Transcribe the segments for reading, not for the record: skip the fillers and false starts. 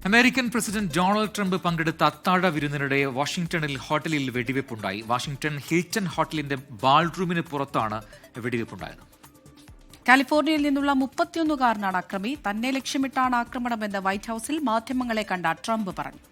American president Donald Trump പങ്കെടുത്ത അത്താഴ വിരുന്നിനിടെ വാഷിംഗ്ടണിൽ ഹോട്ടലിൽ വെടിവെപ്പുണ്ടായി. വാഷിംഗ്ടൺ ഹിൽട്ടൺ ഹോട്ടലിന്റെ ബാൾറൂമിന് പുറത്താണ് വെടിവെപ്പുണ്ടായത്. കാലിഫോർണിയയിൽ നിന്നുള്ള 31-കാരനാണ് അക്രമി. തന്നെ ലക്ഷ്യമിട്ടാണ് ആക്രമണമെന്ന് വൈറ്റ് ഹൌസിൽ മാധ്യമങ്ങളെ കണ്ട ട്രംപ് പറഞ്ഞു.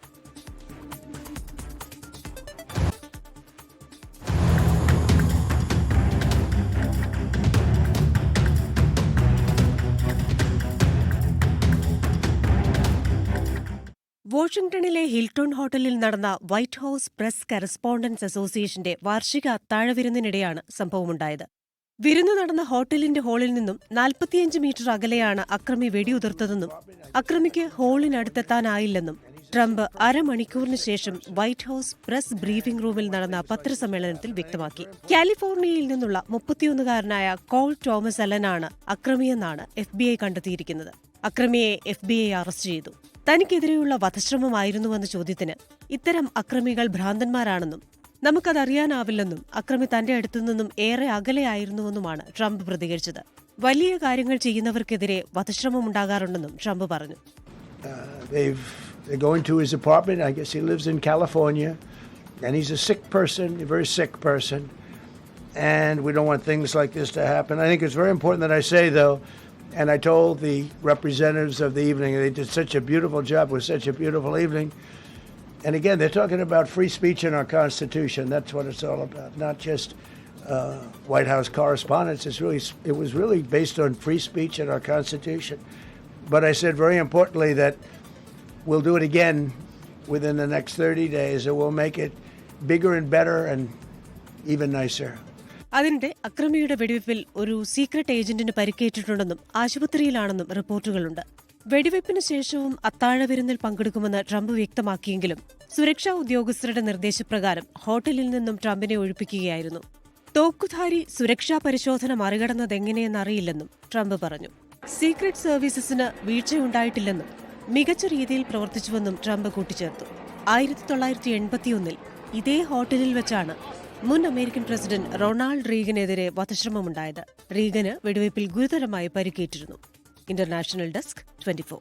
വാഷിംഗ്ടണിലെ ഹിൽട്ടൺ ഹോട്ടലിൽ നടന്ന വൈറ്റ് ഹൌസ് പ്രസ് കറസ്പോണ്ടൻസ് അസോസിയേഷന്റെ വാർഷിക അത്താഴവിരുന്നിനിടെയാണ് സംഭവമുണ്ടായത്. വിരുന്ന് നടന്ന ഹോട്ടലിന്റെ ഹാളിൽ നിന്നും 45 മീറ്റർ അകലെയാണ് അക്രമി വെടിയുതിർത്തതെന്നും അക്രമിക്ക് ഹാളിനടുത്തെത്താനായില്ലെന്നും ട്രംപ് അരമണിക്കൂറിന് ശേഷം വൈറ്റ് ഹൌസ് പ്രസ് ബ്രീഫിംഗ് റൂമിൽ നടന്ന പത്രസമ്മേളനത്തിൽ വ്യക്തമാക്കി. കാലിഫോർണിയയിൽ നിന്നുള്ള 31-കാരനായ കോൾ തോമസ് അലനാണ് അക്രമിയെന്നാണ് FBI കണ്ടെത്തിയിരിക്കുന്നത്. അക്രമിയെ FBI അറസ്റ്റ് ചെയ്തു. തനിക്കെതിരെയുള്ള വധശ്രമമായിരുന്നുവെന്ന ചോദ്യത്തിന് ഇത്തരം അക്രമികൾ ഭ്രാന്തന്മാരാണെന്നും നമുക്കതറിയാനാവില്ലെന്നും അക്രമി തന്റെ അടുത്തുനിന്നും ഏറെ അകലെയായിരുന്നുവെന്നുമാണ് ട്രംപ് പ്രതികരിച്ചത്. വലിയ കാര്യങ്ങൾ ചെയ്യുന്നവർക്കെതിരെ വധശ്രമമുണ്ടാകാറുണ്ടെന്നും ട്രംപ് പറഞ്ഞു. They're going to his apartment. I guess he lives in California, and he's a sick person, a very sick person, and we don't want things like this to happen. I think it's very important that I say, though, and I told the representatives of the evening, they did such a beautiful job. It was such a beautiful evening. And again, they're talking about free speech in our Constitution. That's what it's all about, not just White House correspondence. It was really based on free speech in our Constitution. But I said very importantly that we'll do it again within the next 30 days, and we'll make it bigger and better and even nicer. അതിനിടെ അക്രമിയുടെ വെടിവെപ്പിൽ ഒരു secret ഏജന്റിന് പരിക്കേറ്റിട്ടുണ്ടെന്നും ആശുപത്രിയിലാണെന്നും റിപ്പോർട്ടുകളുണ്ട്. വെടിവെപ്പിന് ശേഷവും അത്താഴവിരുന്നിൽ പങ്കെടുക്കുമെന്ന് Trump വ്യക്തമാക്കിയെങ്കിലും സുരക്ഷാ ഉദ്യോഗസ്ഥരുടെ നിർദ്ദേശപ്രകാരം ഹോട്ടലിൽ നിന്നും ട്രംപിനെ ഒഴിപ്പിക്കുകയായിരുന്നു. തോക്കുധാരി സുരക്ഷാ പരിശോധന മറികടന്നതെങ്ങനെയെന്നറിയില്ലെന്നും ട്രംപ് പറഞ്ഞു. സീക്രട്ട് സർവീസസിന് വീഴ്ചയുണ്ടായിട്ടില്ലെന്നും മികച്ച രീതിയിൽ പ്രവർത്തിച്ചുവെന്നും ട്രംപ് കൂട്ടിച്ചേർത്തു. 1981-ൽ ഇതേ ഹോട്ടലിൽ വെച്ചാണ് മുൻ അമേരിക്കൻ പ്രസിഡന്റ് റൊണാൾഡ് റീഗനെതിരെ വധശ്രമമുണ്ടായത്. റീഗന് വെടിവയ്പിൽ ഗുരുതരമായി പരിക്കേറ്റിരുന്നു. International desk 24.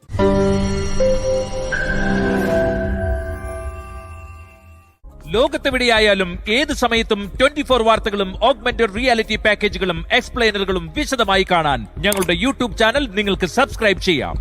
ലോകത്തെവിടെയായാലും ഏത് സമയത്തും 24 വാർത്തകളും ഓഗ്മെന്റഡ് റിയാലിറ്റി പാക്കേജുകളും എക്സ്പ്ലെയിനറുകളും വിശദമായി കാണാൻ ഞങ്ങളുടെ യൂട്യൂബ് ചാനൽ നിങ്ങൾക്ക് സബ്സ്ക്രൈബ് ചെയ്യാം.